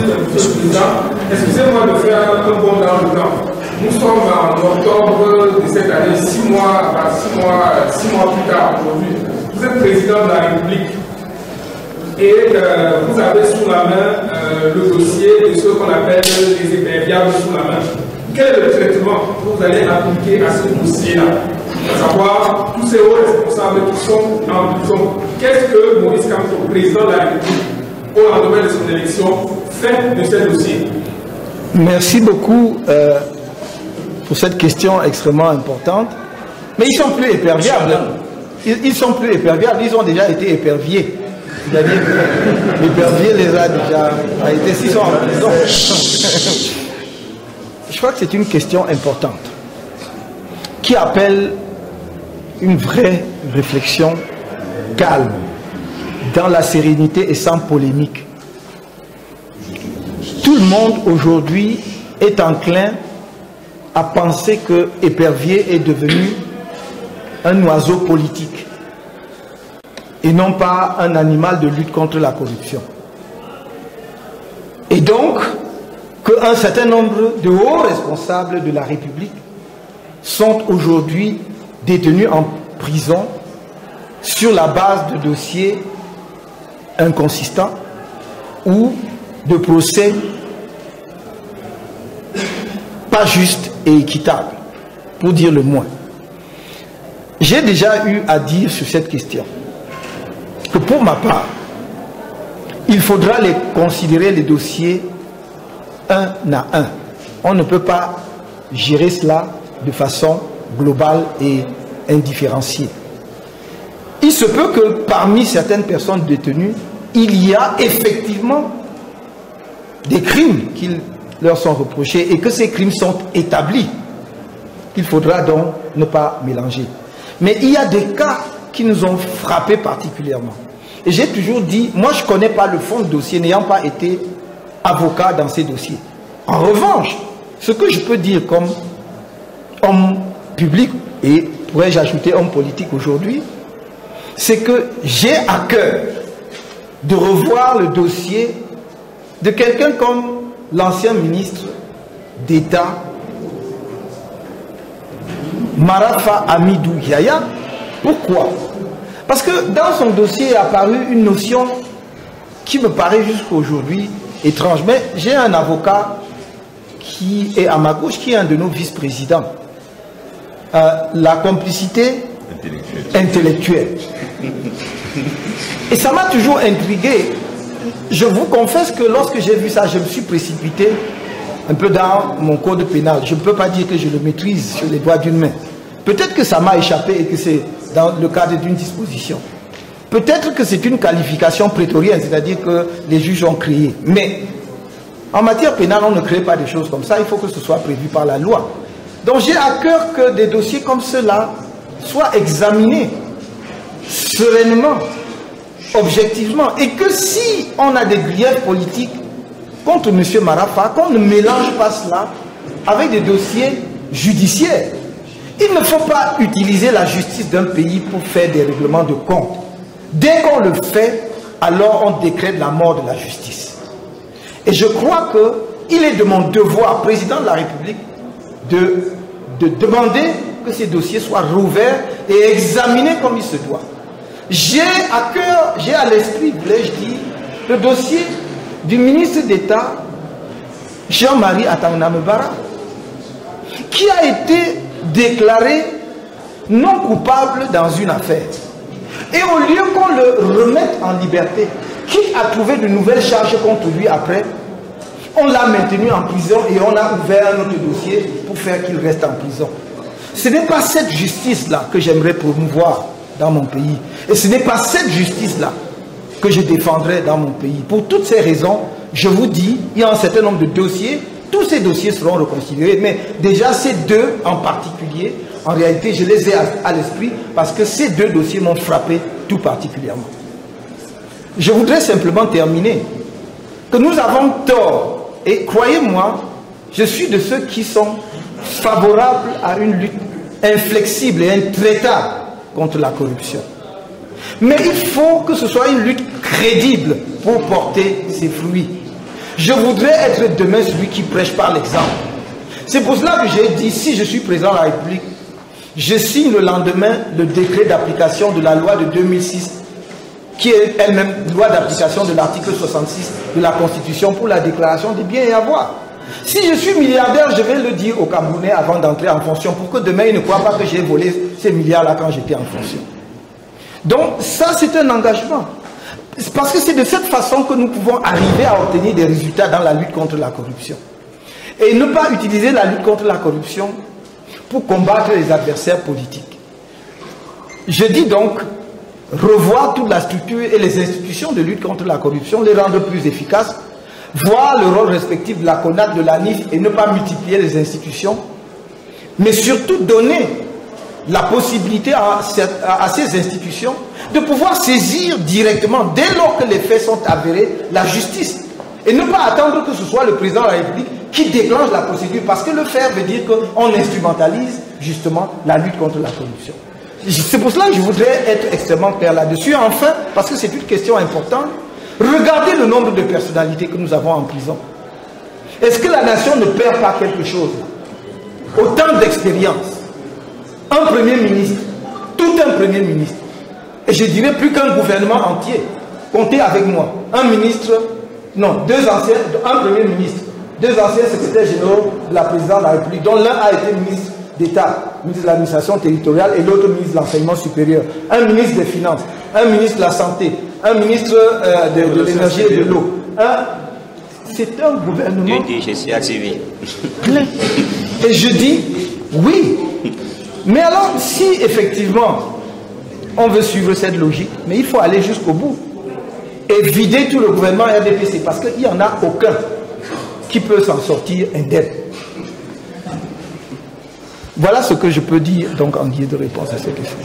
Monsieur le Président. Excusez-moi de faire un bond dans le temps. Nous sommes en octobre de cette année, 6 mois plus tard aujourd'hui. Vous êtes président de la République et vous avez sous la main le dossier de ce qu'on appelle les éperviables sous la main. Quel est le traitement que vous allez appliquer à ce dossier-là? À savoir tous ces hauts responsables qui sont en prison. Qu'est-ce que Maurice Kamto, président de la République, au lendemain de son élection, fait de ce dossier? Merci beaucoup pour cette question extrêmement importante. Mais ils sont plus éperviables. Ils sont plus éperviables, ils ont déjà été éperviers. C'est-à-dire que l'épervier les a déjà été 6 ans en prison. Je crois que c'est une question importante qui appelle une vraie réflexion calme, dans la sérénité et sans polémique. Tout le monde aujourd'hui est enclin à penser que Épervier est devenu un oiseau politique et non pas un animal de lutte contre la corruption. Et donc, qu'un certain nombre de hauts responsables de la République sont aujourd'hui détenus en prison sur la base de dossiers inconsistants ou de procès pas justes et équitables, pour dire le moins. J'ai déjà eu à dire sur cette question que pour ma part, il faudra les considérer les dossiers un à un. On ne peut pas gérer cela de façon globale et indifférenciée. Il se peut que parmi certaines personnes détenues, il y a effectivement des crimes qui leur sont reprochés et que ces crimes sont établis. Il faudra donc ne pas mélanger. Mais il y a des cas qui nous ont frappés particulièrement. Et j'ai toujours dit, moi je ne connais pas le fond de dossier, n'ayant pas été avocat dans ces dossiers. En revanche, ce que je peux dire comme homme public, et pourrais-je ajouter homme politique aujourd'hui, c'est que j'ai à cœur de revoir le dossier de quelqu'un comme l'ancien ministre d'État Marafa Amidou Yaya. Pourquoi? Parce que dans son dossier est apparue une notion qui me paraît jusqu'à aujourd'hui étrange. Mais j'ai un avocat qui est à ma gauche, qui est un de nos vice-présidents. La complicité intellectuelle. Et ça m'a toujours intrigué. Je vous confesse que lorsque j'ai vu ça, je me suis précipité un peu dans mon code pénal. Je ne peux pas dire que je le maîtrise sur les doigts d'une main. Peut-être que ça m'a échappé et que c'est dans le cadre d'une disposition. Peut-être que c'est une qualification prétorienne, c'est-à-dire que les juges ont créé. Mais en matière pénale, on ne crée pas des choses comme ça. Il faut que ce soit prévu par la loi. Donc j'ai à cœur que des dossiers comme ceux-là soient examinés sereinement, objectivement. Et que si on a des griefs politiques contre M. Marafa, qu'on ne mélange pas cela avec des dossiers judiciaires. Il ne faut pas utiliser la justice d'un pays pour faire des règlements de compte. Dès qu'on le fait, alors on décrète la mort de la justice. Et je crois qu'il est de mon devoir, président de la République, de demander que ces dossiers soient rouverts et examinés comme il se doit. J'ai à cœur, j'ai à l'esprit, voulais-je dire, le dossier du ministre d'État Jean-Marie Atangnamebara, qui a été déclaré non coupable dans une affaire. Et au lieu qu'on le remette en liberté, quitte à trouver de nouvelles charges contre lui après, on l'a maintenu en prison et on a ouvert un autre dossier pour faire qu'il reste en prison. Ce n'est pas cette justice-là que j'aimerais promouvoir dans mon pays. Et ce n'est pas cette justice-là que je défendrai dans mon pays. Pour toutes ces raisons, je vous dis, il y a un certain nombre de dossiers. Tous ces dossiers seront reconsidérés, mais déjà ces deux en particulier, en réalité, je les ai à l'esprit parce que ces deux dossiers m'ont frappé tout particulièrement. Je voudrais simplement terminer que nous avons tort, et croyez-moi, je suis de ceux qui sont favorables à une lutte inflexible et intraitable contre la corruption. Mais il faut que ce soit une lutte crédible pour porter ses fruits. Je voudrais être demain celui qui prêche par l'exemple. C'est pour cela que j'ai dit, si je suis président de la République, je signe le lendemain le décret d'application de la loi de 2006, qui est elle-même loi d'application de l'article 66 de la Constitution pour la déclaration des biens et avoirs. Si je suis milliardaire, je vais le dire aux Camerounais avant d'entrer en fonction, pour que demain ils ne croient pas que j'ai volé ces milliards-là quand j'étais en fonction. Donc ça, c'est un engagement. Parce que c'est de cette façon que nous pouvons arriver à obtenir des résultats dans la lutte contre la corruption. Et ne pas utiliser la lutte contre la corruption pour combattre les adversaires politiques. Je dis donc, revoir toute la structure et les institutions de lutte contre la corruption, les rendre plus efficaces, voir le rôle respectif de la CONAC, de la NIF et ne pas multiplier les institutions, mais surtout donner la possibilité à ces institutions de pouvoir saisir directement, dès lors que les faits sont avérés, la justice. Et ne pas attendre que ce soit le président de la République qui déclenche la procédure, parce que le faire veut dire qu'on instrumentalise justement la lutte contre la corruption. C'est pour cela que je voudrais être extrêmement clair là-dessus. Enfin, parce que c'est une question importante, regardez le nombre de personnalités que nous avons en prison. Est-ce que la nation ne perd pas quelque chose? Autant d'expérience. Un premier ministre, tout un premier ministre, et je dirais plus qu'un gouvernement entier, comptez avec moi, un ministre, non, un premier ministre, deux anciens secrétaires généraux de la présidence de la République, dont l'un a été ministre d'État, ministre de l'administration territoriale, et l'autre ministre de l'enseignement supérieur, un ministre des Finances, un ministre de la Santé, un ministre de l'énergie et de l'eau. C'est un gouvernement plein. Et je dis, oui. Mais alors, si effectivement, on veut suivre cette logique, mais il faut aller jusqu'au bout. Et vider tout le gouvernement RDPC, parce qu'il n'y en a aucun qui peut s'en sortir indemne. Voilà ce que je peux dire donc en guise de réponse à cette question.